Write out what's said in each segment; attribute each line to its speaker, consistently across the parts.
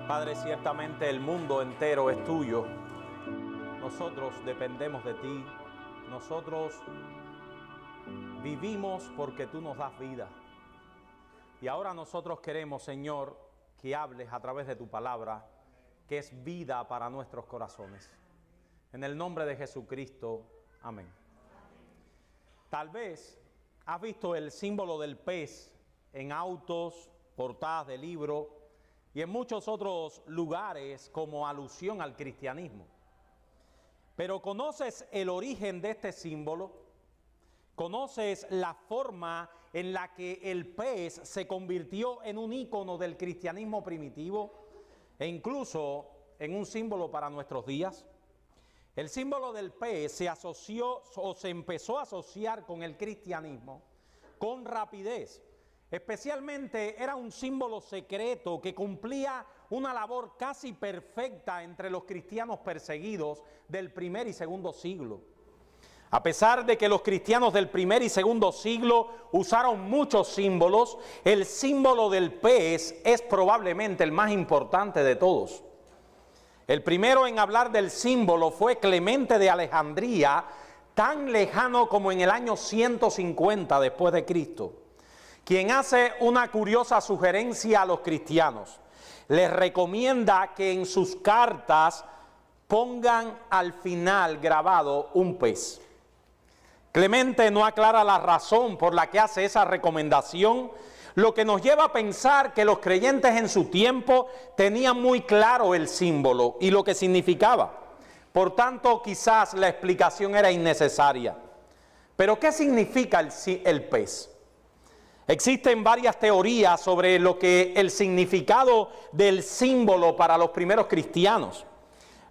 Speaker 1: Padre, ciertamente el mundo entero es tuyo. Nosotros dependemos de ti. Nosotros vivimos porque tú nos das vida. Y ahora nosotros queremos, Señor, que hables a través de tu palabra, que es vida para nuestros corazones. En el nombre de Jesucristo, amén. Tal vez has visto el símbolo del pez en autos, portadas de libros y en muchos otros lugares como alusión al cristianismo. Pero ¿conoces el origen de este símbolo? ¿Conoces la forma en la que el pez se convirtió en un ícono del cristianismo primitivo e incluso en un símbolo para nuestros días? El símbolo del pez se asoció o se empezó a asociar con el cristianismo con rapidez. Especialmente era un símbolo secreto que cumplía una labor casi perfecta entre los cristianos perseguidos del primer y segundo siglo. A pesar de que los cristianos del primer y segundo siglo usaron muchos símbolos, el símbolo del pez es probablemente el más importante de todos. El primero en hablar del símbolo fue Clemente de Alejandría, tan lejano como en el año 150 después de Cristo, quien hace una curiosa sugerencia a los cristianos. Les recomienda que en sus cartas pongan al final grabado un pez. Clemente no aclara la razón por la que hace esa recomendación, lo que nos lleva a pensar que los creyentes en su tiempo tenían muy claro el símbolo y lo que significaba. Por tanto, quizás la explicación era innecesaria. Pero ¿qué significa el pez? Existen varias teorías sobre lo que el significado del símbolo para los primeros cristianos.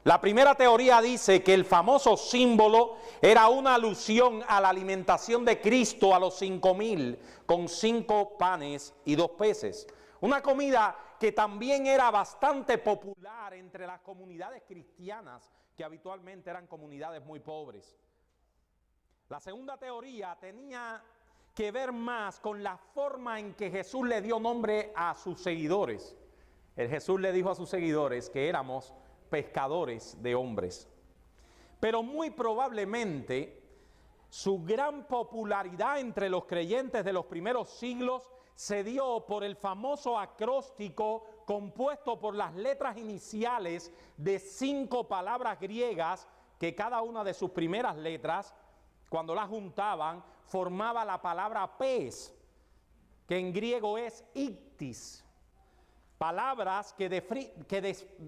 Speaker 1: La primera teoría dice que el famoso símbolo era una alusión a la alimentación de Cristo a los 5,000 con 5 panes y 2 peces. Una comida que también era bastante popular entre las comunidades cristianas, que habitualmente eran comunidades muy pobres. La segunda teoría tenía que ver más con la forma en que Jesús le dio nombre a sus seguidores. Jesús le dijo a sus seguidores que éramos pescadores de hombres. Pero muy probablemente su gran popularidad entre los creyentes de los primeros siglos se dio por el famoso acróstico compuesto por las letras iniciales de 5 palabras griegas que cada una de sus primeras letras, cuando las juntaban, formaba la palabra pez, que en griego es ictis. Palabras que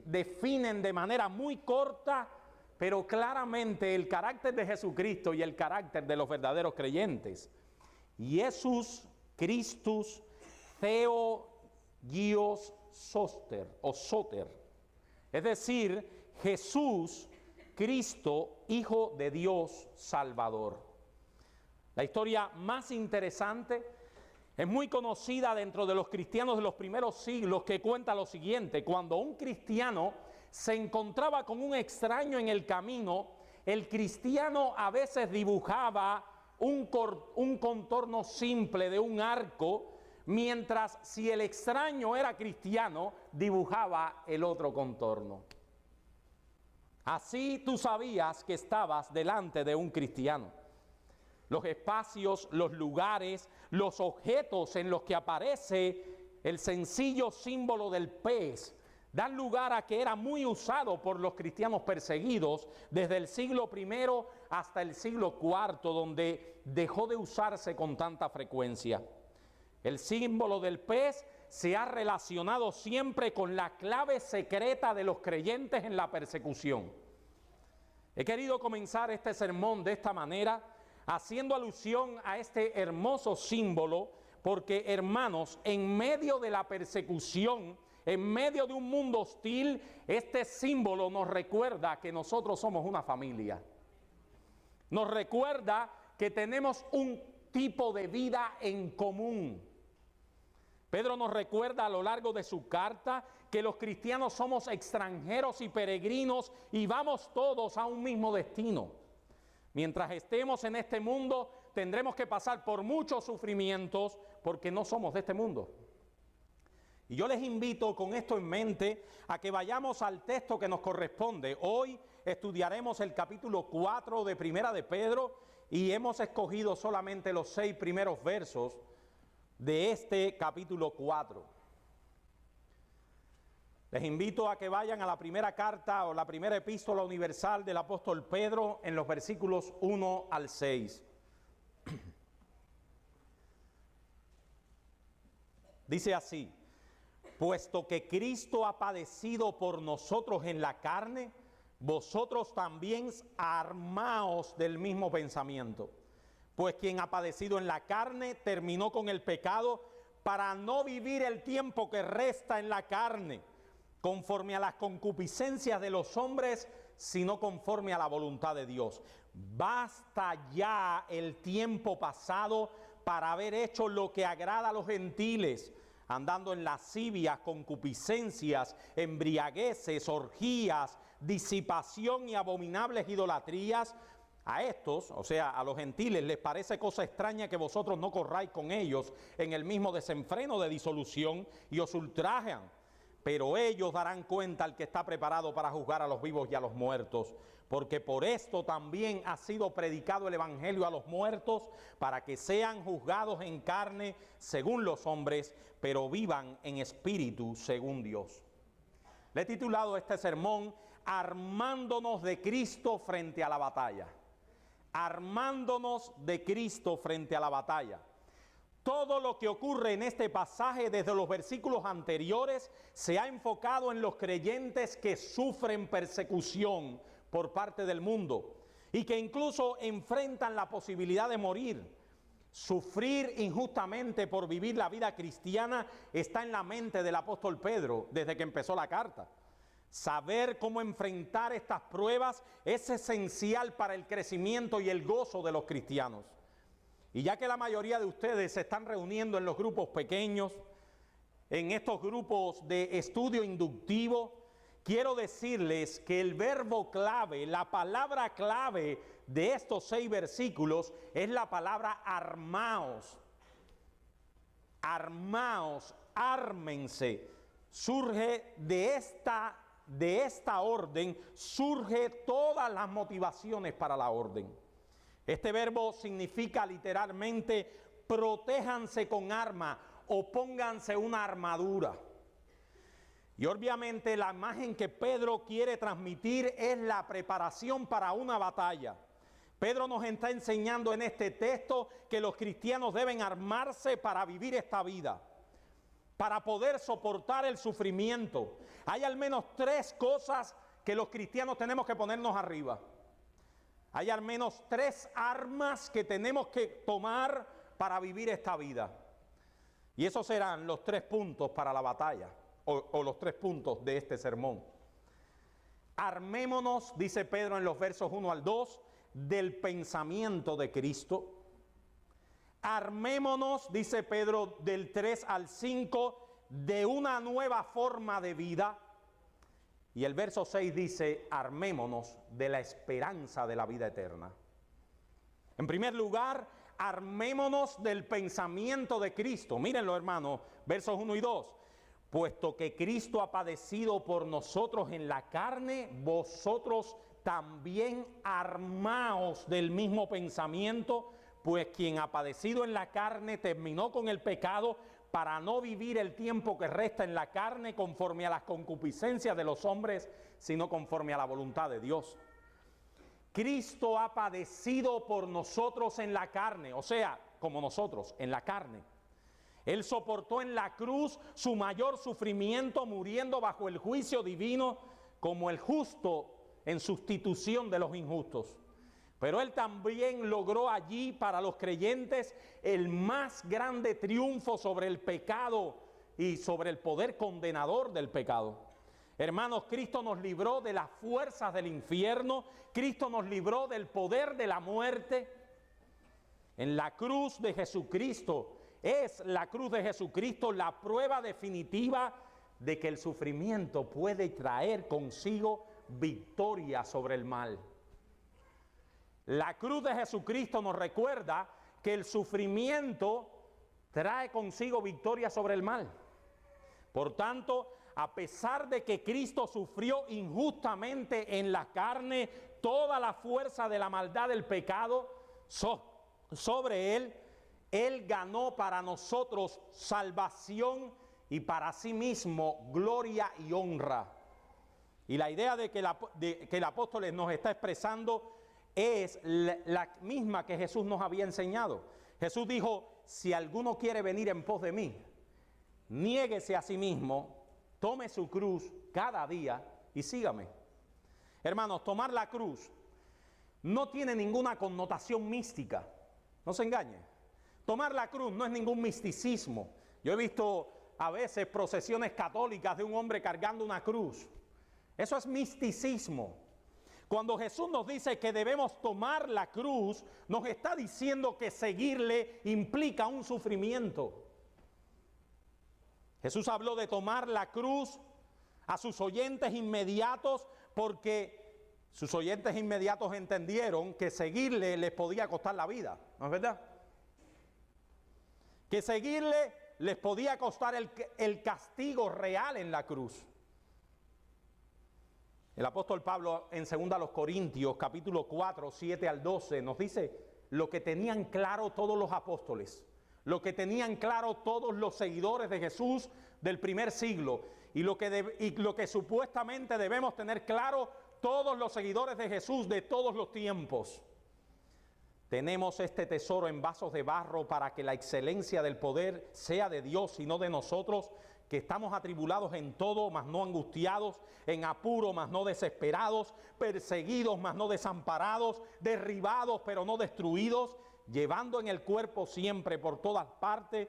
Speaker 1: definen de manera muy corta, pero claramente el carácter de Jesucristo y el carácter de los verdaderos creyentes. Jesús, Christus, Theo, Gios, Soter o Soter. Es decir, Jesús, Cristo, Hijo de Dios, Salvador. La historia más interesante es muy conocida dentro de los cristianos de los primeros siglos, que cuenta lo siguiente: cuando un cristiano se encontraba con un extraño en el camino, el cristiano a veces dibujaba un contorno simple de un arco, mientras si el extraño era cristiano, dibujaba el otro contorno. Así tú sabías que estabas delante de un cristiano. Los espacios, los lugares, los objetos en los que aparece el sencillo símbolo del pez dan lugar a que era muy usado por los cristianos perseguidos desde el siglo I hasta el siglo IV, donde dejó de usarse con tanta frecuencia. El símbolo del pez se ha relacionado siempre con la clave secreta de los creyentes en la persecución. He querido comenzar este sermón de esta manera, haciendo alusión a este hermoso símbolo, porque, hermanos, en medio de la persecución, en medio de un mundo hostil, este símbolo nos recuerda que nosotros somos una familia. Nos recuerda que tenemos un tipo de vida en común. Pedro nos recuerda a lo largo de su carta que los cristianos somos extranjeros y peregrinos y vamos todos a un mismo destino. Mientras estemos en este mundo, tendremos que pasar por muchos sufrimientos porque no somos de este mundo. Y yo les invito con esto en mente a que vayamos al texto que nos corresponde. Hoy estudiaremos el capítulo 4 de Primera de Pedro y hemos escogido solamente los 6 primeros versos de este capítulo 4. Les invito a que vayan a la primera carta o la primera epístola universal del apóstol Pedro en los versículos 1 al 6. Dice así: puesto que Cristo ha padecido por nosotros en la carne, vosotros también armaos del mismo pensamiento. Pues quien ha padecido en la carne terminó con el pecado para no vivir el tiempo que resta en la carne, conforme a las concupiscencias de los hombres, sino conforme a la voluntad de Dios. Basta ya el tiempo pasado para haber hecho lo que agrada a los gentiles, andando en lascivias, concupiscencias, embriagueces, orgías, disipación y abominables idolatrías. A estos, o sea, a los gentiles, les parece cosa extraña que vosotros no corráis con ellos en el mismo desenfreno de disolución y os ultrajan. Pero ellos darán cuenta al que está preparado para juzgar a los vivos y a los muertos, porque por esto también ha sido predicado el evangelio a los muertos, para que sean juzgados en carne según los hombres, pero vivan en espíritu según Dios. Le he titulado este sermón Armándonos de Cristo frente a la batalla. Armándonos de Cristo frente a la batalla. Todo lo que ocurre en este pasaje desde los versículos anteriores se ha enfocado en los creyentes que sufren persecución por parte del mundo y que incluso enfrentan la posibilidad de morir. Sufrir injustamente por vivir la vida cristiana está en la mente del apóstol Pedro desde que empezó la carta. Saber cómo enfrentar estas pruebas es esencial para el crecimiento y el gozo de los cristianos. Y ya que la mayoría de ustedes se están reuniendo en los grupos pequeños, en estos grupos de estudio inductivo, quiero decirles que el verbo clave, la palabra clave de estos 6 versículos es la palabra armaos. Armaos, ármense. Surge de esta orden, surge todas las motivaciones para la orden. Este verbo significa literalmente protéjanse con arma o pónganse una armadura. Y obviamente la imagen que Pedro quiere transmitir es la preparación para una batalla. Pedro nos está enseñando en este texto que los cristianos deben armarse para vivir esta vida, para poder soportar el sufrimiento. Hay al menos 3 cosas que los cristianos tenemos que ponernos arriba. Hay al menos 3 armas que tenemos que tomar para vivir esta vida. Y esos serán los 3 puntos para la batalla, o los 3 puntos de este sermón. Armémonos, dice Pedro en los versos 1 al 2, del pensamiento de Cristo. Armémonos, dice Pedro, del 3 al 5, de una nueva forma de vida. Y el verso 6 dice, armémonos de la esperanza de la vida eterna. En primer lugar, armémonos del pensamiento de Cristo. Mírenlo, hermanos, versos 1 y 2. Puesto que Cristo ha padecido por nosotros en la carne, vosotros también armaos del mismo pensamiento, pues quien ha padecido en la carne terminó con el pecado, para no vivir el tiempo que resta en la carne conforme a las concupiscencias de los hombres, sino conforme a la voluntad de Dios. Cristo ha padecido por nosotros en la carne, o sea, como nosotros, en la carne. Él soportó en la cruz su mayor sufrimiento, muriendo bajo el juicio divino como el justo en sustitución de los injustos. Pero Él también logró allí para los creyentes el más grande triunfo sobre el pecado y sobre el poder condenador del pecado. Hermanos, Cristo nos libró de las fuerzas del infierno, Cristo nos libró del poder de la muerte. En la cruz de Jesucristo, es la cruz de Jesucristo la prueba definitiva de que el sufrimiento puede traer consigo victoria sobre el mal. La cruz de Jesucristo nos recuerda que el sufrimiento trae consigo victoria sobre el mal. Por tanto, a pesar de que Cristo sufrió injustamente en la carne toda la fuerza de la maldad del pecado sobre él, Él ganó para nosotros salvación y para sí mismo gloria y honra. Y la idea de que el apóstol nos está expresando es la misma que Jesús nos había enseñado. Jesús dijo, si alguno quiere venir en pos de mí, niéguese a sí mismo, tome su cruz cada día y sígame. Hermanos, tomar la cruz no tiene ninguna connotación mística. No se engañe. Tomar la cruz no es ningún misticismo. Yo he visto a veces procesiones católicas de un hombre cargando una cruz. Eso es misticismo. Cuando Jesús nos dice que debemos tomar la cruz, nos está diciendo que seguirle implica un sufrimiento. Jesús habló de tomar la cruz a sus oyentes inmediatos porque sus oyentes inmediatos entendieron que seguirle les podía costar la vida, ¿no es verdad? Que seguirle les podía costar el castigo real en la cruz. El apóstol Pablo en 2 Corintios capítulo 4, 7 al 12 nos dice lo que tenían claro todos los apóstoles, lo que tenían claro todos los seguidores de Jesús del primer siglo y lo que supuestamente debemos tener claro todos los seguidores de Jesús de todos los tiempos. Tenemos este tesoro en vasos de barro para que la excelencia del poder sea de Dios y no de nosotros, que estamos atribulados en todo, mas no angustiados, en apuro, mas no desesperados, perseguidos, mas no desamparados, derribados, pero no destruidos, llevando en el cuerpo siempre por todas partes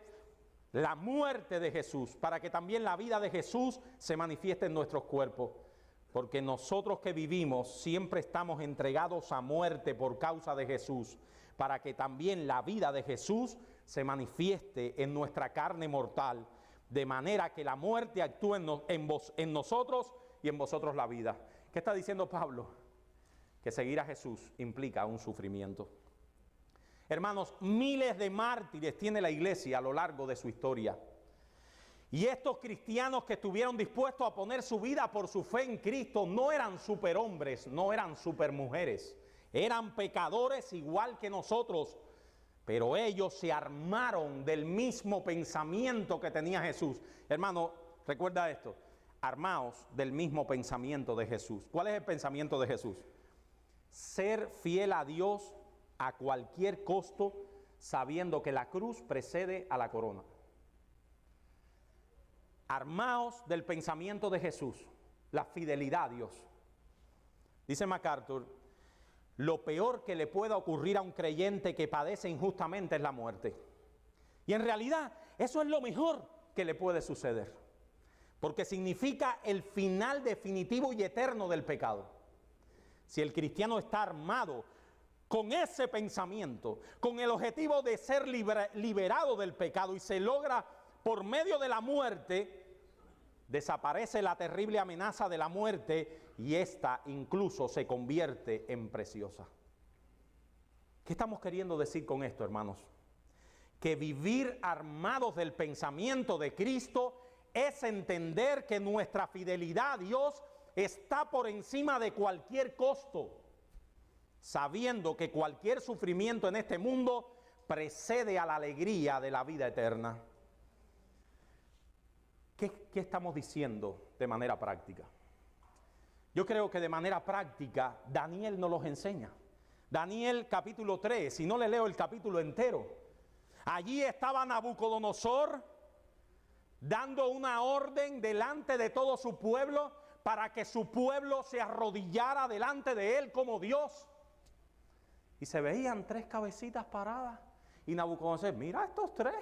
Speaker 1: la muerte de Jesús, para que también la vida de Jesús se manifieste en nuestros cuerpos. Porque nosotros que vivimos siempre estamos entregados a muerte por causa de Jesús, para que también la vida de Jesús se manifieste en nuestra carne mortal, de manera que la muerte actúe en nosotros y en vosotros la vida. ¿Qué está diciendo Pablo? Que seguir a Jesús implica un sufrimiento. Hermanos, miles de mártires tiene la iglesia a lo largo de su historia. Y estos cristianos que estuvieron dispuestos a poner su vida por su fe en Cristo no eran superhombres, no eran supermujeres, eran pecadores igual que nosotros, pero ellos se armaron del mismo pensamiento que tenía Jesús. Hermano, recuerda esto, armaos del mismo pensamiento de Jesús. ¿Cuál es el pensamiento de Jesús? Ser fiel a Dios a cualquier costo, sabiendo que la cruz precede a la corona. Armaos del pensamiento de Jesús, la fidelidad a Dios. Dice MacArthur, lo peor que le pueda ocurrir a un creyente que padece injustamente es la muerte. Y en realidad eso es lo mejor que le puede suceder, porque significa el final definitivo y eterno del pecado. Si el cristiano está armado con ese pensamiento, con el objetivo de ser liberado del pecado y se logra por medio de la muerte, desaparece la terrible amenaza de la muerte y ésta incluso se convierte en preciosa. ¿Qué estamos queriendo decir con esto, hermanos? Que vivir armados del pensamiento de Cristo es entender que nuestra fidelidad a Dios está por encima de cualquier costo, sabiendo que cualquier sufrimiento en este mundo precede a la alegría de la vida eterna. ¿Qué estamos diciendo de manera práctica? Yo creo que de manera práctica Daniel nos los enseña. Daniel capítulo 3, si no le leo el capítulo entero. Allí estaba Nabucodonosor dando una orden delante de todo su pueblo para que su pueblo se arrodillara delante de él como Dios. Y se veían 3 cabecitas paradas. Y Nabucodonosor, mira estos 3.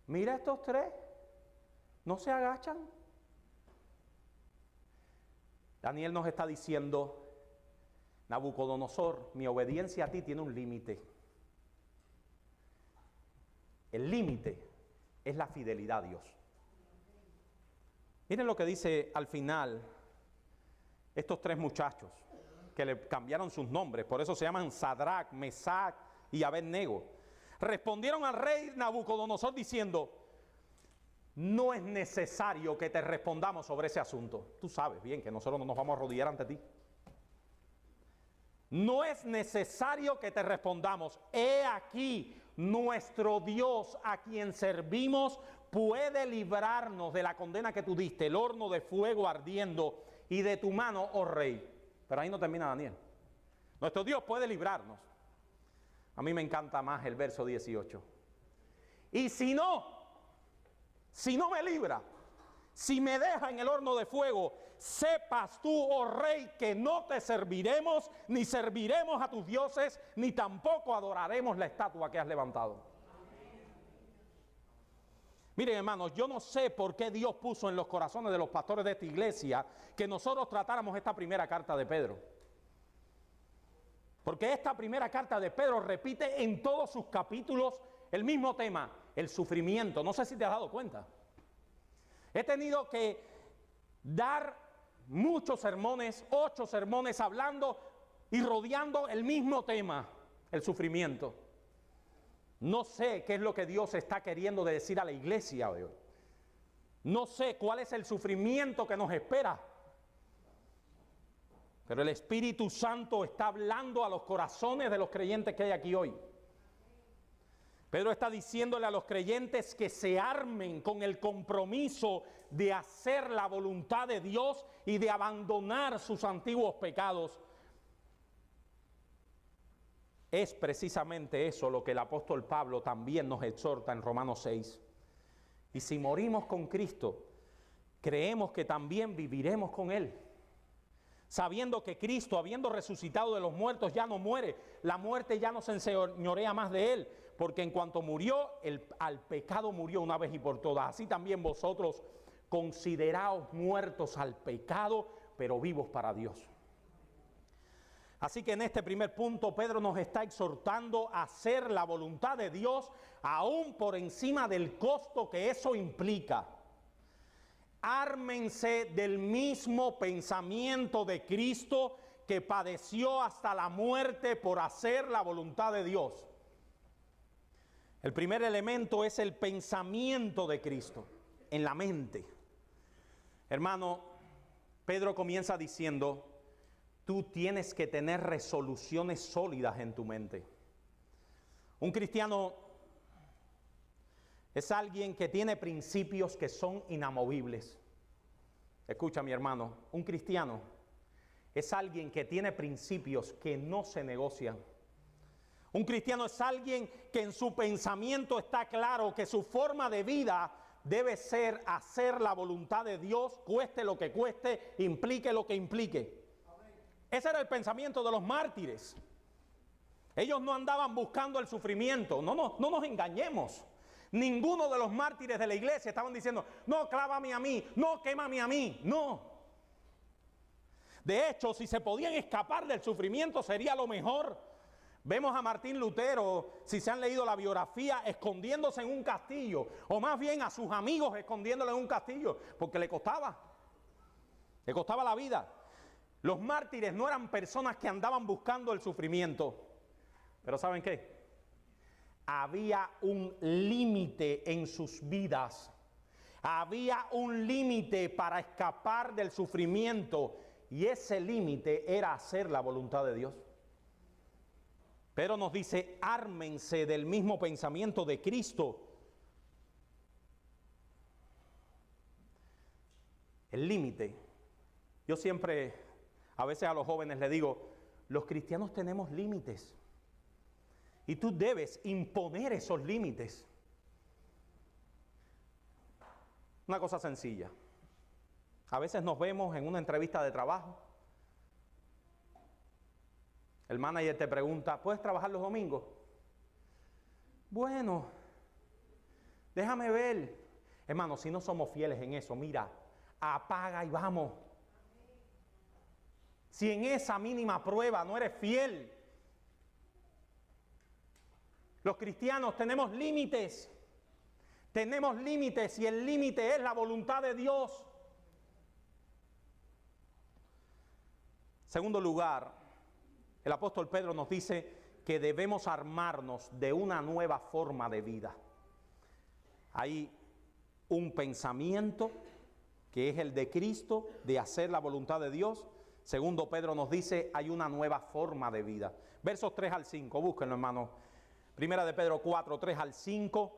Speaker 1: Mira estos 3, no se agachan. Daniel nos está diciendo, Nabucodonosor, mi obediencia a ti tiene un límite. El límite es la fidelidad a Dios. Miren lo que dice al final estos 3 muchachos que le cambiaron sus nombres, por eso se llaman Sadrach, Mesach y Abednego. Respondieron al rey Nabucodonosor diciendo, no es necesario que te respondamos sobre ese asunto. Tú sabes bien que nosotros no nos vamos a arrodillar ante ti. No es necesario que te respondamos. He aquí, nuestro Dios a quien servimos puede librarnos de la condena que tú diste, el horno de fuego ardiendo, y de tu mano, oh rey. Pero ahí no termina Daniel. Nuestro Dios puede librarnos. A mí me encanta más el verso 18. Y si no me libra, si me deja en el horno de fuego, sepas tú, oh rey, que no te serviremos, ni serviremos a tus dioses, ni tampoco adoraremos la estatua que has levantado. Miren, hermanos, yo no sé por qué Dios puso en los corazones de los pastores de esta iglesia que nosotros tratáramos esta primera carta de Pedro. Porque esta primera carta de Pedro repite en todos sus capítulos el mismo tema, el sufrimiento. No sé si te has dado cuenta. He tenido que dar muchos sermones, 8 sermones hablando y rodeando el mismo tema, el sufrimiento. No sé qué es lo que Dios está queriendo decir a la iglesia hoy. No sé cuál es el sufrimiento que nos espera. Pero el Espíritu Santo está hablando a los corazones de los creyentes que hay aquí hoy. Pedro está diciéndole a los creyentes que se armen con el compromiso de hacer la voluntad de Dios y de abandonar sus antiguos pecados. Es precisamente eso lo que el apóstol Pablo también nos exhorta en Romanos 6. Y si morimos con Cristo, creemos que también viviremos con Él. Sabiendo que Cristo, habiendo resucitado de los muertos, ya no muere. La muerte ya no se enseñorea más de Él. Porque en cuanto murió, al pecado murió una vez y por todas. Así también vosotros consideraos muertos al pecado, pero vivos para Dios. Así que en este primer punto Pedro nos está exhortando a hacer la voluntad de Dios aún por encima del costo que eso implica. Ármense del mismo pensamiento de Cristo que padeció hasta la muerte por hacer la voluntad de Dios. El primer elemento es el pensamiento de Cristo en la mente. Hermano, Pedro comienza diciendo: tú tienes que tener resoluciones sólidas en tu mente. Un cristiano es alguien que tiene principios que son inamovibles. Escucha, mi hermano, un cristiano es alguien que tiene principios que no se negocian. Un cristiano es alguien que en su pensamiento está claro que su forma de vida debe ser hacer la voluntad de Dios, cueste lo que cueste, implique lo que implique. Ese era el pensamiento de los mártires. Ellos no andaban buscando el sufrimiento. No nos engañemos. Ninguno de los mártires de la iglesia estaban diciendo: no, clávame a mí, no, quémame a mí. No. De hecho, si se podían escapar del sufrimiento, sería lo mejor. Vemos a Martín Lutero, si se han leído la biografía, escondiéndose en un castillo, o más bien a sus amigos escondiéndole en un castillo, porque le costaba la vida. Los mártires no eran personas que andaban buscando el sufrimiento, pero ¿saben qué? Había un límite en sus vidas, había un límite para escapar del sufrimiento, y ese límite era hacer la voluntad de Dios. Pero nos dice: ármense del mismo pensamiento de Cristo. El límite. Yo siempre, a veces a los jóvenes les digo: los cristianos tenemos límites. Y tú debes imponer esos límites. Una cosa sencilla. A veces nos vemos en una entrevista de trabajo. El manager te pregunta: ¿puedes trabajar los domingos? Bueno, déjame ver. Hermano, si no somos fieles en eso, mira, apaga y vamos. Si en esa mínima prueba no eres fiel. Los cristianos tenemos límites. Tenemos límites, y el límite es la voluntad de Dios. Segundo lugar, el apóstol Pedro nos dice que debemos armarnos de una nueva forma de vida. Hay un pensamiento que es el de Cristo, de hacer la voluntad de Dios. Segundo Pedro nos dice, hay una nueva forma de vida. Versos 3 al 5, búsquenlo, hermano. Primera de Pedro 4, 3 al 5,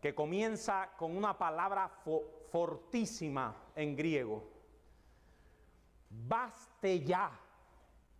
Speaker 1: que comienza con una palabra fortísima en griego. Baste ya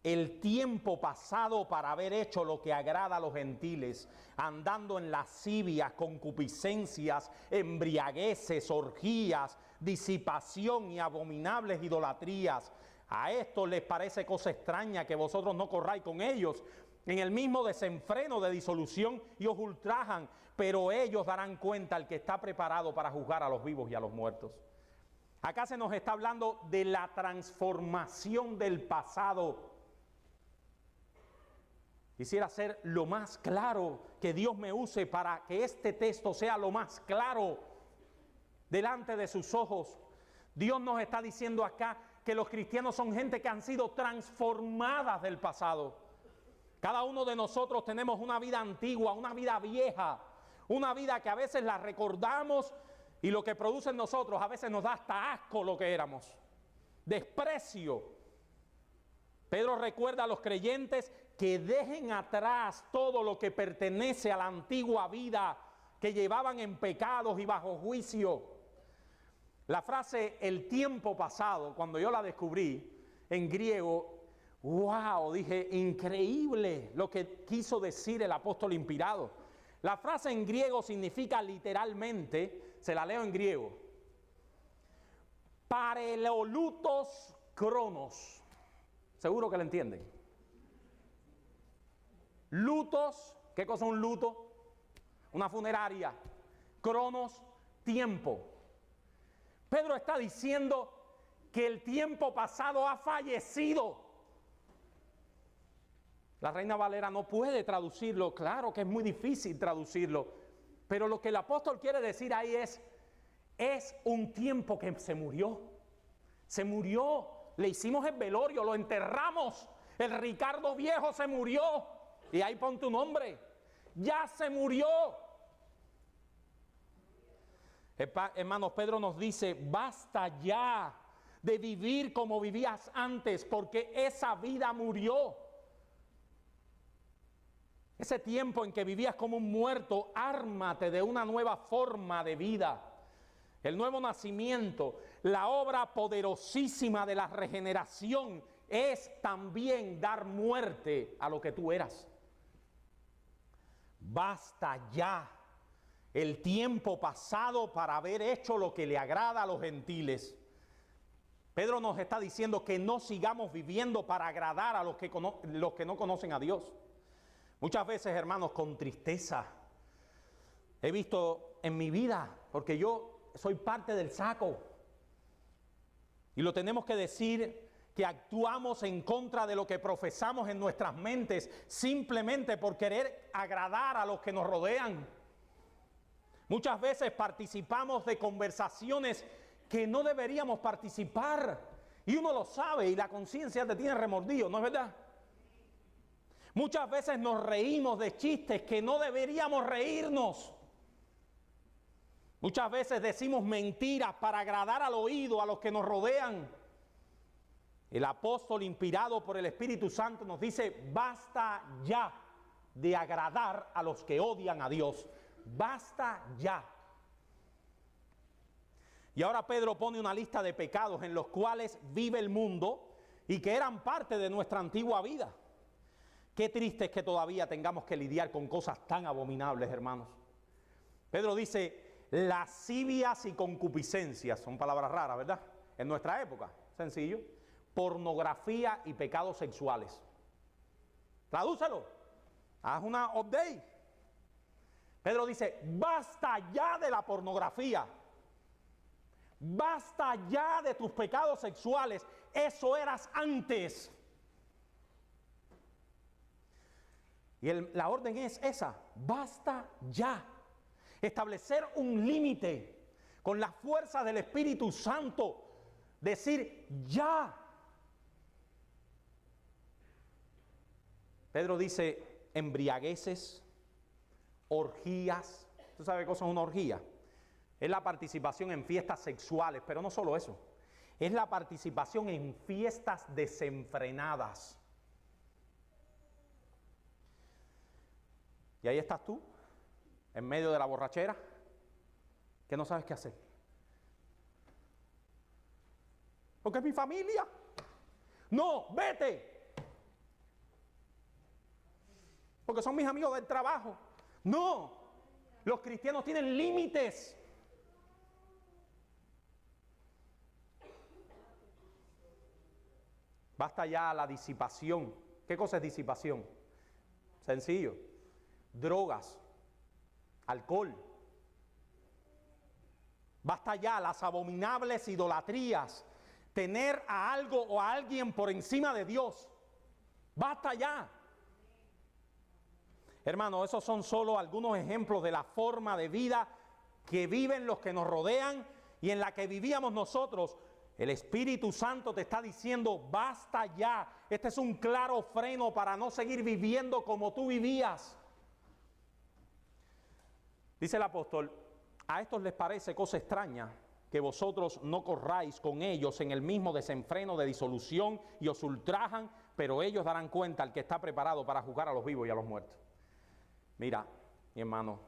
Speaker 1: el tiempo pasado para haber hecho lo que agrada a los gentiles, andando en lascivias, concupiscencias, embriagueces, orgías, disipación y abominables idolatrías. A esto les parece cosa extraña que vosotros no corráis con ellos en el mismo desenfreno de disolución y os ultrajan, pero ellos darán cuenta al que está preparado para juzgar a los vivos y a los muertos. Acá se nos está hablando de la transformación del pasado. Quisiera ser lo más claro, que Dios me use para que este texto sea lo más claro delante de sus ojos. Dios nos está diciendo acá que los cristianos son gente que han sido transformadas del pasado. Cada uno de nosotros tenemos una vida antigua, una vida vieja, una vida que a veces la recordamos y lo que produce en nosotros a veces nos da hasta asco lo que éramos, desprecio. Pedro recuerda a los creyentes que dejen atrás todo lo que pertenece a la antigua vida que llevaban en pecados y bajo juicio. La frase el tiempo pasado, cuando yo la descubrí en griego, wow, dije, increíble lo que quiso decir el apóstol inspirado. La frase en griego significa literalmente, se la leo en griego, parelolutos cronos. Seguro que lo entienden. Lutos, ¿qué cosa es un luto? Una funeraria. Cronos, tiempo. Pedro está diciendo que el tiempo pasado ha fallecido. La Reina Valera no puede traducirlo, claro que es muy difícil traducirlo, pero lo que el apóstol quiere decir ahí es un tiempo que se murió, le hicimos el velorio, lo enterramos, el Ricardo viejo se murió, y ahí pon tu nombre, ya se murió. Hermanos, Pedro nos dice, basta ya de vivir como vivías antes, porque esa vida murió. Ese tiempo en que vivías como un muerto, ármate de una nueva forma de vida. El nuevo nacimiento, la obra poderosísima de la regeneración es también dar muerte a lo que tú eras. Basta ya el tiempo pasado para haber hecho lo que le agrada a los gentiles. Pedro nos está diciendo que no sigamos viviendo para agradar a los que no conocen a Dios. Muchas veces, hermanos, con tristeza he visto en mi vida, porque yo soy parte del saco, y lo tenemos que decir, que actuamos en contra de lo que profesamos en nuestras mentes, simplemente por querer agradar a los que nos rodean. Muchas veces participamos de conversaciones que no deberíamos participar, y uno lo sabe, y la conciencia te tiene remordido, ¿no es verdad? Muchas veces nos reímos de chistes que no deberíamos reírnos. Muchas veces decimos mentiras para agradar al oído, a los que nos rodean. El apóstol, inspirado por el Espíritu Santo, nos dice, basta ya de agradar a los que odian a Dios. Basta ya. Y ahora Pedro pone una lista de pecados en los cuales vive el mundo y que eran parte de nuestra antigua vida. Qué triste es que todavía tengamos que lidiar con cosas tan abominables, hermanos. Pedro dice, lascivias y concupiscencias, son palabras raras, ¿verdad? En nuestra época, sencillo. Pornografía y pecados sexuales. Tradúcelo, haz una update. Pedro dice, basta ya de la pornografía. Basta ya de tus pecados sexuales. Eso eras antes. Y la orden es esa, basta ya. Establecer un límite con la fuerza del Espíritu Santo. Decir ya. Pedro dice embriagueces, orgías. ¿Tú sabes qué cosa es una orgía? es la participación en fiestas sexuales, pero no solo eso, es la participación en fiestas desenfrenadas. Y ahí estás tú, en medio de la borrachera, que no sabes qué hacer. Porque es mi familia. No, vete. Porque son mis amigos del trabajo. No, los cristianos tienen límites. Basta ya la disipación. ¿Qué cosa es disipación? Sencillo. Drogas, alcohol. Basta ya las abominables idolatrías, tener a algo o a alguien por encima de Dios. Basta ya. Hermano, esos son solo algunos ejemplos de la forma de vida que viven los que nos rodean y en la que vivíamos nosotros. El Espíritu Santo te está diciendo, basta ya. Este es un claro freno para no seguir viviendo como tú vivías. Dice el apóstol, a estos les parece cosa extraña que vosotros no corráis con ellos en el mismo desenfreno de disolución y os ultrajan, pero ellos darán cuenta al que está preparado para juzgar a los vivos y a los muertos. Mira, mi hermano,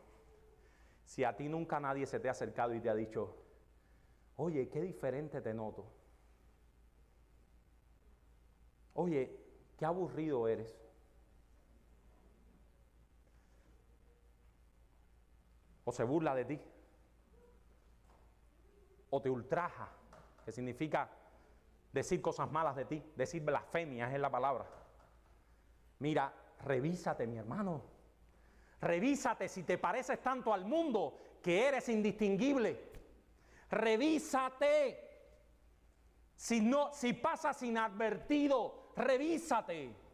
Speaker 1: si a ti nunca nadie se te ha acercado y te ha dicho, oye, qué diferente te noto. Oye, qué aburrido eres. O se burla de ti. O te ultraja, que significa decir cosas malas de ti, decir blasfemias es la palabra. Mira, revísate, mi hermano. Revísate si te pareces tanto al mundo que eres indistinguible. Revísate. Si pasas inadvertido, revísate.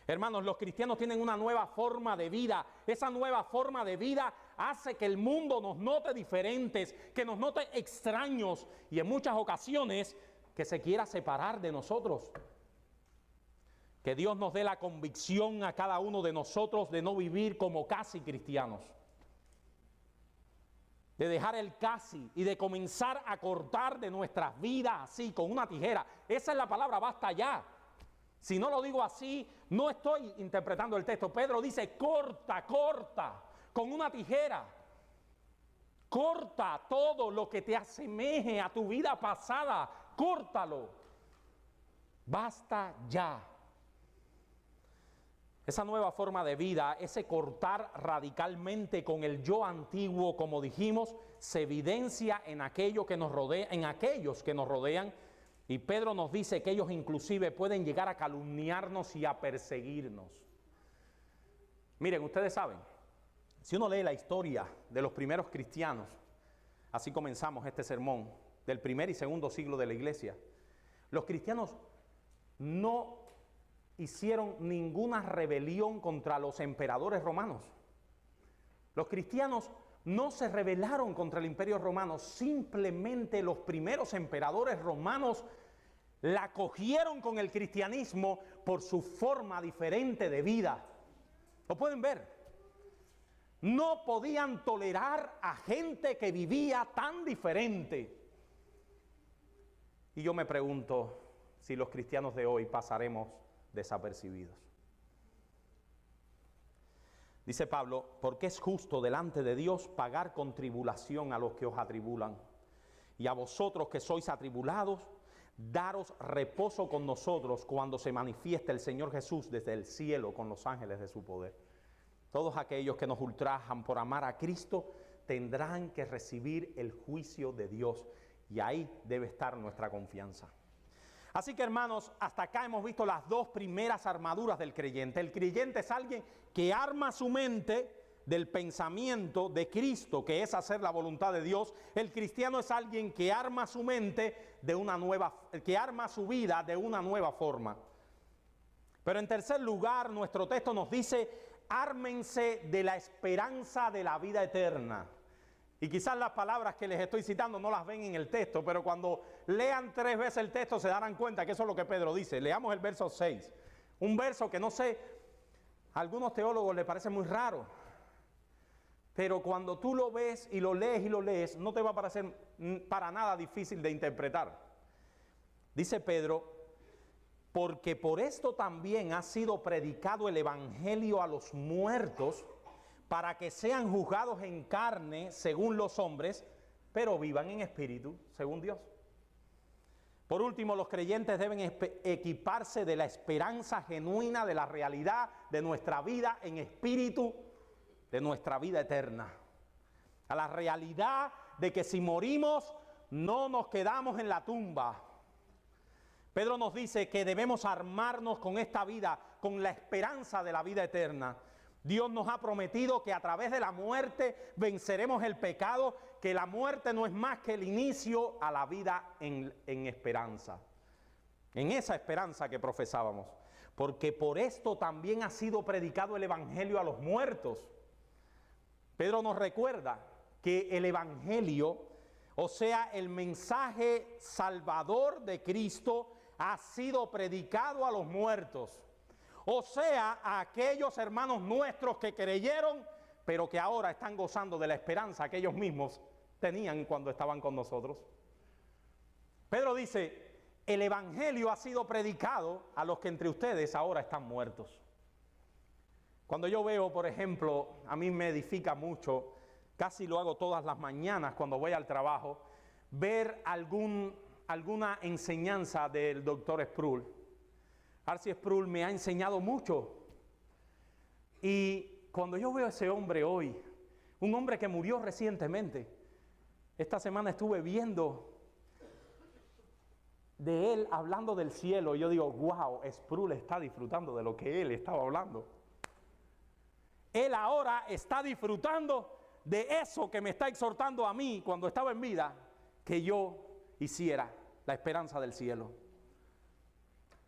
Speaker 1: Hermanos, los cristianos tienen una nueva forma de vida. Esa nueva forma de vida hace que el mundo nos note diferentes, que nos note extraños y en muchas ocasiones que se quiera separar de nosotros. Que Dios nos dé la convicción a cada uno de nosotros de no vivir como casi cristianos. De dejar el casi y de comenzar a cortar de nuestras vidas así, con una tijera. Esa es la palabra, basta ya. Si no lo digo así, no estoy interpretando el texto. Pedro dice, corta, corta, con una tijera. Corta todo lo que te asemeje a tu vida pasada. Córtalo. Basta ya. Esa nueva forma de vida, ese cortar radicalmente con el yo antiguo, como dijimos, se evidencia en aquello que nos rodea, en aquellos que nos rodean. Y Pedro nos dice que ellos inclusive pueden llegar a calumniarnos y a perseguirnos. Miren, ustedes saben, si uno lee la historia de los primeros cristianos, así comenzamos este sermón, del primer y segundo siglo de la iglesia, los cristianos no hicieron ninguna rebelión contra los emperadores romanos. Los cristianos no se rebelaron contra el imperio romano, simplemente los primeros emperadores romanos la cogieron con el cristianismo por su forma diferente de vida. ¿Lo pueden ver? No podían tolerar a gente que vivía tan diferente. Y yo me pregunto si los cristianos de hoy pasaremos desapercibidos. Dice Pablo, porque es justo delante de Dios pagar con tribulación a los que os atribulan, y a vosotros que sois atribulados, daros reposo con nosotros cuando se manifieste el Señor Jesús desde el cielo con los ángeles de su poder. Todos aquellos que nos ultrajan por amar a Cristo tendrán que recibir el juicio de Dios, y ahí debe estar nuestra confianza. Así que, hermanos, hasta acá hemos visto las dos primeras armaduras del creyente. El creyente es alguien que arma su mente del pensamiento de Cristo, que es hacer la voluntad de Dios. El cristiano es alguien que arma su mente de una nueva, que arma su vida de una nueva forma. Pero en tercer lugar, nuestro texto nos dice, ármense de la esperanza de la vida eterna. Y quizás las palabras que les estoy citando no las ven en el texto, pero cuando lean 3 veces el texto se darán cuenta que eso es lo que Pedro dice. Leamos el verso 6. Un verso que no sé, a algunos teólogos les parece muy raro. pero cuando tú lo ves y lo lees, no te va a parecer para nada difícil de interpretar. Dice Pedro, porque por esto también ha sido predicado el evangelio a los muertos, para que sean juzgados en carne según los hombres, pero vivan en espíritu según Dios. Por último, los creyentes deben equiparse de la esperanza genuina de la realidad de nuestra vida en espíritu, de nuestra vida eterna. A la realidad de que si morimos, no nos quedamos en la tumba. Pedro nos dice que debemos armarnos con esta vida, con la esperanza de la vida eterna. Dios nos ha prometido que a través de la muerte venceremos el pecado, que la muerte no es más que el inicio a la vida en esperanza. En esa esperanza que profesábamos. Porque por esto también ha sido predicado el evangelio a los muertos. Pedro nos recuerda que el evangelio, o sea, el mensaje salvador de Cristo, ha sido predicado a los muertos. O sea, a aquellos hermanos nuestros que creyeron, pero que ahora están gozando de la esperanza que ellos mismos tenían cuando estaban con nosotros. Pedro dice, el evangelio ha sido predicado a los que entre ustedes ahora están muertos. Cuando yo veo, por ejemplo, a mí me edifica mucho, casi lo hago todas las mañanas cuando voy al trabajo, ver alguna enseñanza del doctor Sproul. R.C. Sproul me ha enseñado mucho. Y cuando yo veo a ese hombre hoy, un hombre que murió recientemente, esta semana estuve viendo de él hablando del cielo, y yo digo, wow, Sproul está disfrutando de lo que él estaba hablando. Él ahora está disfrutando de eso que me está exhortando a mí cuando estaba en vida, que yo hiciera, la esperanza del cielo.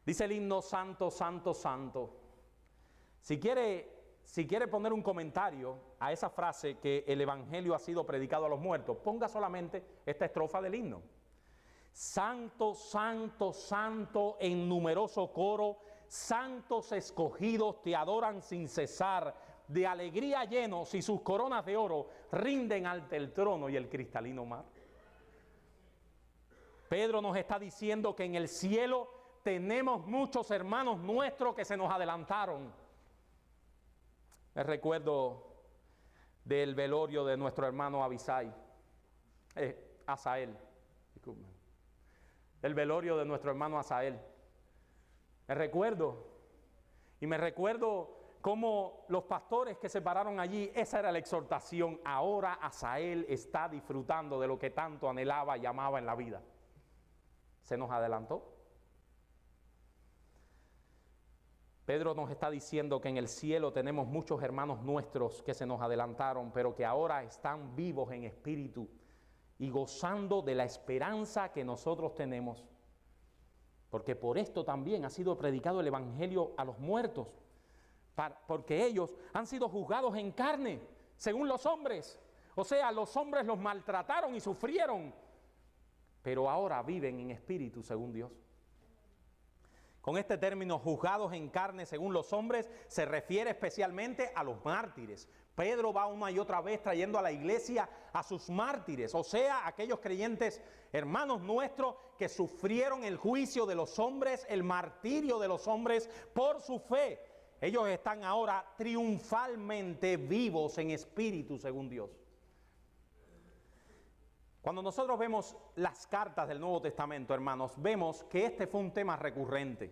Speaker 1: Dice el himno, santo, santo, santo. Si quiere poner un comentario a esa frase que el evangelio ha sido predicado a los muertos, ponga solamente esta estrofa del himno. Santo, santo, santo, en numeroso coro, santos escogidos te adoran sin cesar, de alegría llenos y sus coronas de oro rinden ante el trono y el cristalino mar. Pedro nos está diciendo que en el cielo tenemos muchos hermanos nuestros que se nos adelantaron. Me recuerdo del velorio de nuestro hermano Asael. Disculpen. El velorio de nuestro hermano Asael. Me recuerdo cómo los pastores que se pararon allí, esa era la exhortación. Ahora Asael está disfrutando de lo que tanto anhelaba y amaba en la vida. Se nos adelantó. Pedro nos está diciendo que en el cielo tenemos muchos hermanos nuestros que se nos adelantaron, pero que ahora están vivos en espíritu y gozando de la esperanza que nosotros tenemos. Porque por esto también ha sido predicado el evangelio a los muertos, porque ellos han sido juzgados en carne, según los hombres. O sea, los hombres los maltrataron y sufrieron, pero ahora viven en espíritu, según Dios. Con este término, juzgados en carne según los hombres, se refiere especialmente a los mártires. Pedro va una y otra vez trayendo a la iglesia a sus mártires, o sea, aquellos creyentes, hermanos nuestros, que sufrieron el juicio de los hombres, el martirio de los hombres por su fe. Ellos están ahora triunfalmente vivos en espíritu, según Dios. Cuando nosotros vemos las cartas del Nuevo Testamento, hermanos, vemos que este fue un tema recurrente.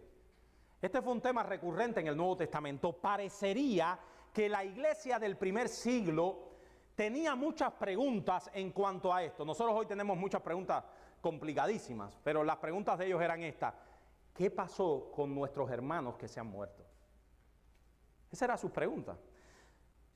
Speaker 1: Este fue un tema recurrente en el Nuevo Testamento. Parecería que la iglesia del primer siglo tenía muchas preguntas en cuanto a esto. Nosotros hoy tenemos muchas preguntas complicadísimas, pero las preguntas de ellos eran estas. ¿Qué pasó con nuestros hermanos que se han muerto? Esa era su pregunta.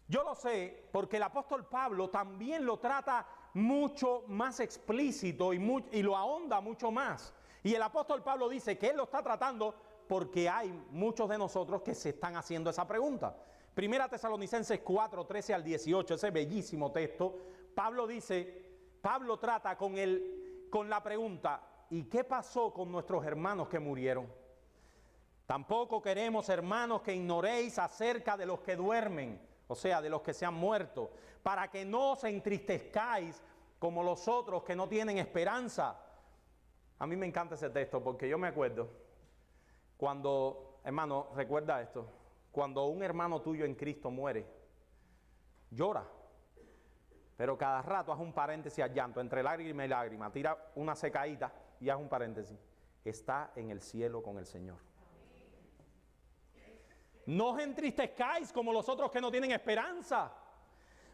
Speaker 1: Yo lo sé porque el apóstol Pablo también lo trata mucho más explícito y lo ahonda mucho más. Y el apóstol Pablo dice que él lo está tratando porque hay muchos de nosotros que se están haciendo esa pregunta. Primera Tesalonicenses 4, 13 al 18, ese bellísimo texto, Pablo trata con la pregunta, ¿y qué pasó con nuestros hermanos que murieron? Tampoco queremos, hermanos, que ignoréis acerca de los que duermen. o sea, de los que se han muerto, para que no os entristezcáis como los otros que no tienen esperanza. A mí me encanta ese texto porque yo me acuerdo cuando, hermano, recuerda esto, cuando un hermano tuyo en Cristo muere, llora, pero cada rato haz un paréntesis al llanto, entre lágrima y lágrima, tira una secadita y haz un paréntesis. Está en el cielo con el Señor. No os entristezcáis como los otros que no tienen esperanza,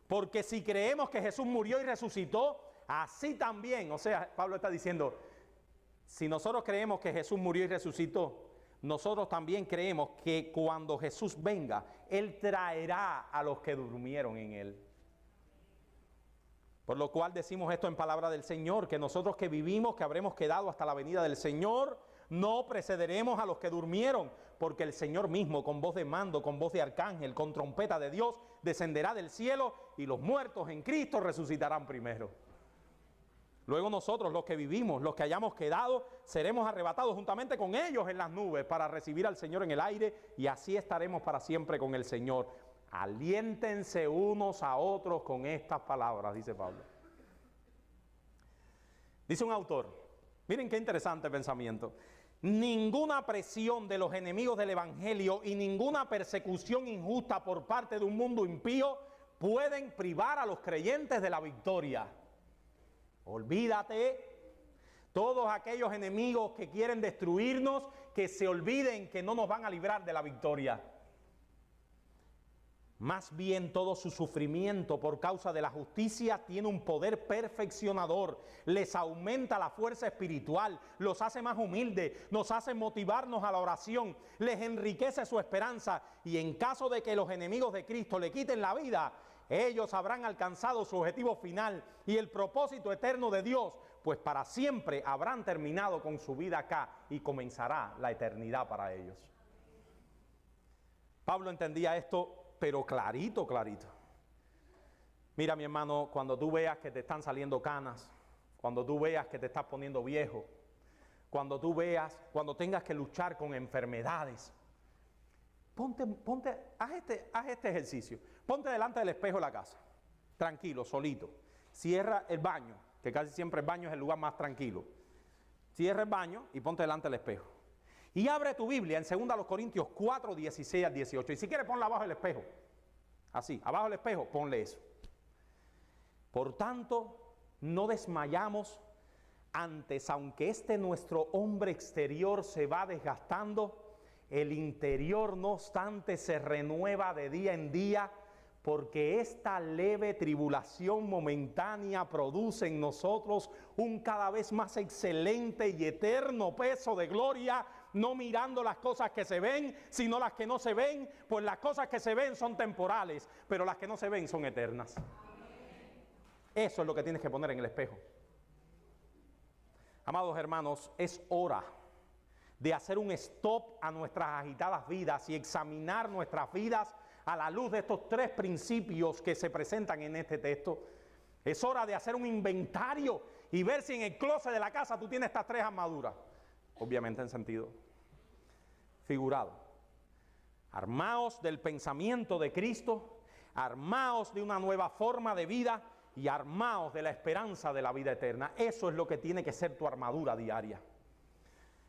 Speaker 1: porque si creemos que Jesús murió y resucitó, así también, o sea, Pablo está diciendo, si nosotros creemos que Jesús murió y resucitó, nosotros también creemos que cuando Jesús venga, Él traerá a los que durmieron en Él. Por lo cual decimos esto en palabra del Señor, que nosotros que vivimos, que habremos quedado hasta la venida del Señor, no precederemos a los que durmieron, porque el Señor mismo, con voz de mando, con voz de arcángel, con trompeta de Dios, descenderá del cielo y los muertos en Cristo resucitarán primero. Luego nosotros, los que vivimos, los que hayamos quedado, seremos arrebatados juntamente con ellos en las nubes para recibir al Señor en el aire y así estaremos para siempre con el Señor. Aliéntense unos a otros con estas palabras, dice Pablo. Dice un autor, miren qué interesante pensamiento. Ninguna presión de los enemigos del Evangelio y ninguna persecución injusta por parte de un mundo impío pueden privar a los creyentes de la victoria. Olvídate, todos aquellos enemigos que quieren destruirnos, que se olviden que no nos van a librar de la victoria. Más bien todo su sufrimiento por causa de la justicia tiene un poder perfeccionador, les aumenta la fuerza espiritual, los hace más humildes, nos hace motivarnos a la oración, les enriquece su esperanza y en caso de que los enemigos de Cristo le quiten la vida, ellos habrán alcanzado su objetivo final y el propósito eterno de Dios, pues para siempre habrán terminado con su vida acá y comenzará la eternidad para ellos. Pablo entendía esto, pero clarito, clarito. Mira, mi hermano, cuando tú veas que te están saliendo canas, cuando tú veas que te estás poniendo viejo, cuando tengas que luchar con enfermedades, haz este ejercicio. Ponte delante del espejo de la casa, tranquilo, solito. Cierra el baño, que casi siempre el baño es el lugar más tranquilo. Cierra el baño y ponte delante del espejo. Y abre tu Biblia en 2 Corintios 4, 16 al 18. Y si quieres ponla abajo del espejo. Así, abajo del espejo, ponle eso. Por tanto, no desmayamos antes, aunque nuestro hombre exterior se va desgastando, el interior no obstante se renueva de día en día, porque esta leve tribulación momentánea produce en nosotros un cada vez más excelente y eterno peso de gloria, no mirando las cosas que se ven, sino las que no se ven, pues las cosas que se ven son temporales, pero las que no se ven son eternas. Eso es lo que tienes que poner en el espejo. Amados hermanos, es hora de hacer un stop a nuestras agitadas vidas y examinar nuestras vidas a la luz de estos 3 principios que se presentan en este texto. Es hora de hacer un inventario y ver si en el closet de la casa tú tienes estas 3 armaduras. Obviamente en sentido figurado. Armaos del pensamiento de Cristo, armaos de una nueva forma de vida y armaos de la esperanza de la vida eterna. Eso es lo que tiene que ser tu armadura diaria.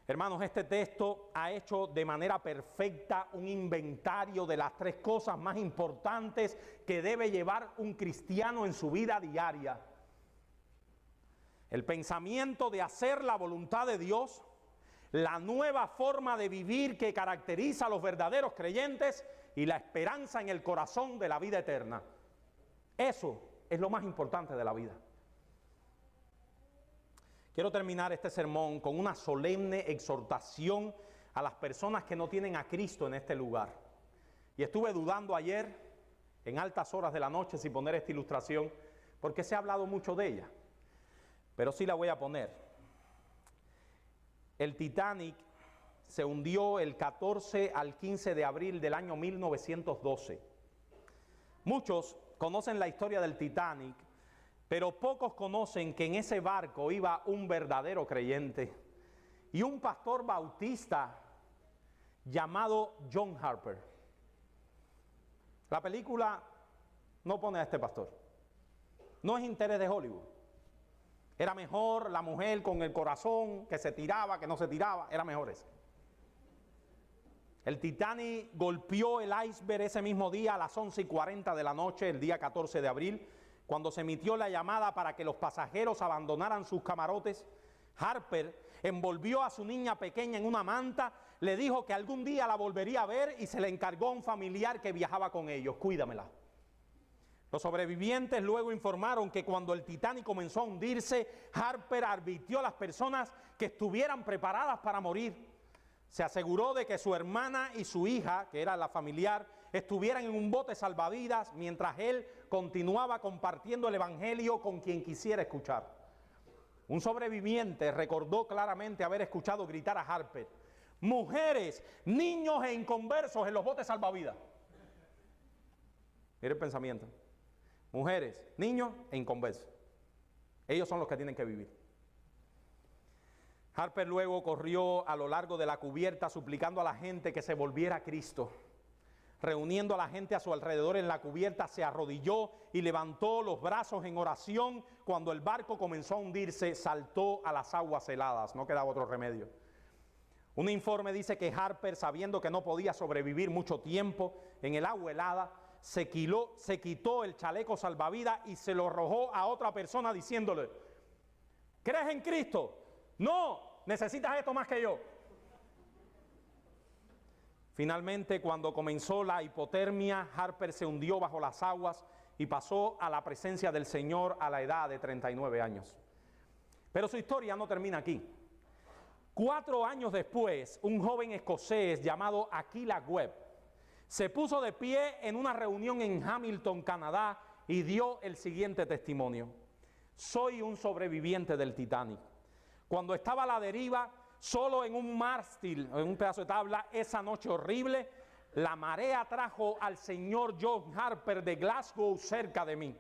Speaker 1: Hermanos, este texto ha hecho de manera perfecta un inventario de las 3 cosas más importantes que debe llevar un cristiano en su vida diaria. El pensamiento de hacer la voluntad de Dios, la nueva forma de vivir que caracteriza a los verdaderos creyentes y la esperanza en el corazón de la vida eterna. Eso es lo más importante de la vida. Quiero terminar este sermón con una solemne exhortación a las personas que no tienen a Cristo en este lugar. Y estuve dudando ayer, en altas horas de la noche, si poner esta ilustración, porque se ha hablado mucho de ella. Pero sí la voy a poner. El Titanic se hundió el 14 al 15 de abril del año 1912. Muchos conocen la historia del Titanic, pero pocos conocen que en ese barco iba un verdadero creyente y un pastor bautista llamado John Harper. La película no pone a este pastor. No es interés de Hollywood. Era mejor la mujer con el corazón, que se tiraba, que no se tiraba, era mejor ese. El Titanic golpeó el iceberg ese mismo día a las 11:40 de la noche, el día 14 de abril, cuando se emitió la llamada para que los pasajeros abandonaran sus camarotes. Harper envolvió a su niña pequeña en una manta, le dijo que algún día la volvería a ver y se le encargó a un familiar que viajaba con ellos: cuídamela. Los sobrevivientes luego informaron que cuando el Titanic comenzó a hundirse, Harper advirtió a las personas que estuvieran preparadas para morir. Se aseguró de que su hermana y su hija, que era la familiar, estuvieran en un bote salvavidas mientras él continuaba compartiendo el evangelio con quien quisiera escuchar. Un sobreviviente recordó claramente haber escuchado gritar a Harper: mujeres, niños e inconversos en los botes salvavidas. Mire el pensamiento: mujeres, niños e inconversos. Ellos son los que tienen que vivir. Harper luego corrió a lo largo de la cubierta suplicando a la gente que se volviera a Cristo. Reuniendo a la gente a su alrededor en la cubierta, se arrodilló y levantó los brazos en oración. Cuando el barco comenzó a hundirse, saltó a las aguas heladas. No quedaba otro remedio. Un informe dice que Harper, sabiendo que no podía sobrevivir mucho tiempo en el agua helada, se quitó el chaleco salvavidas y se lo arrojó a otra persona diciéndole: ¿crees en Cristo? No, necesitas esto más que yo. Finalmente, cuando comenzó la hipotermia, Harper se hundió bajo las aguas y pasó a la presencia del Señor a la edad de 39 años. Pero su historia no termina aquí. 4 años después, un joven escocés llamado Aquila Webb se puso de pie en una reunión en Hamilton, Canadá, y dio el siguiente testimonio: soy un sobreviviente del Titanic. Cuando estaba a la deriva, solo en un mástil, en un pedazo de tabla, esa noche horrible, la marea trajo al señor John Harper de Glasgow cerca de mí.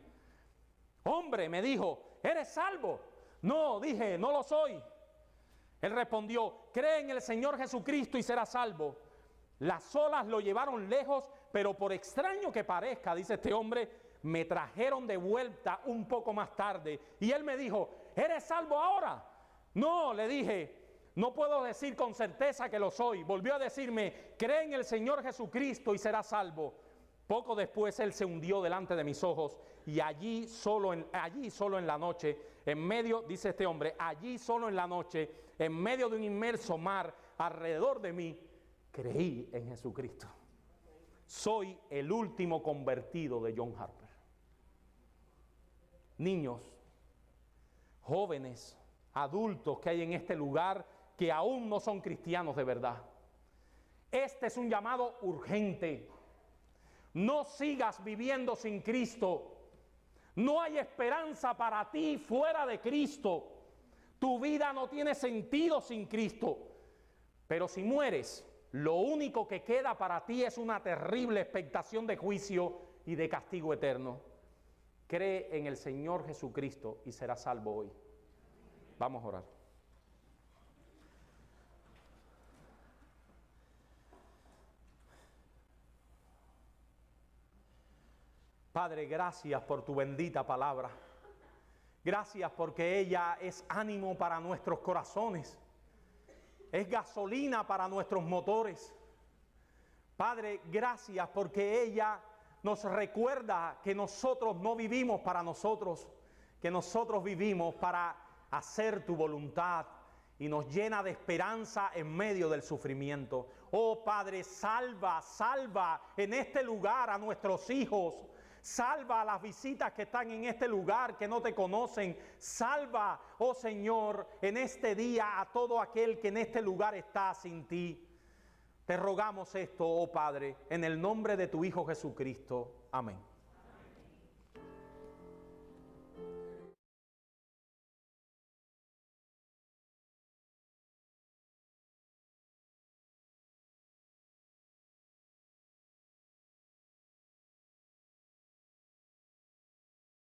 Speaker 1: Hombre, me dijo, ¿eres salvo? No, dije, no lo soy. Él respondió: cree en el Señor Jesucristo y serás salvo. Las olas lo llevaron lejos, pero por extraño que parezca, dice este hombre, me trajeron de vuelta un poco más tarde. Y él me dijo: ¿eres salvo ahora? No, le dije, no puedo decir con certeza que lo soy. Volvió a decirme: cree en el Señor Jesucristo y serás salvo. Poco después él se hundió delante de mis ojos y allí solo en la noche, en medio, dice este hombre, allí solo en la noche, en medio de un inmenso mar alrededor de mí, creí en Jesucristo. Soy el último convertido de John Harper. Niños, jóvenes, adultos que hay en este lugar que aún no son cristianos de verdad. Este es un llamado urgente. No sigas viviendo sin Cristo. No hay esperanza para ti fuera de Cristo. Tu vida no tiene sentido sin Cristo. Pero si mueres, lo único que queda para ti es una terrible expectación de juicio y de castigo eterno. Cree en el Señor Jesucristo y serás salvo hoy. Vamos a orar. Padre, gracias por tu bendita palabra. Gracias porque ella es ánimo para nuestros corazones. Es gasolina para nuestros motores. Padre, gracias porque ella nos recuerda que nosotros no vivimos para nosotros, que nosotros vivimos para hacer tu voluntad, y nos llena de esperanza en medio del sufrimiento. Oh Padre, salva en este lugar a nuestros hijos. Salva a las visitas que están en este lugar que no te conocen. Salva, oh Señor, en este día a todo aquel que en este lugar está sin ti. Te rogamos esto, oh Padre, en el nombre de tu Hijo Jesucristo. Amén.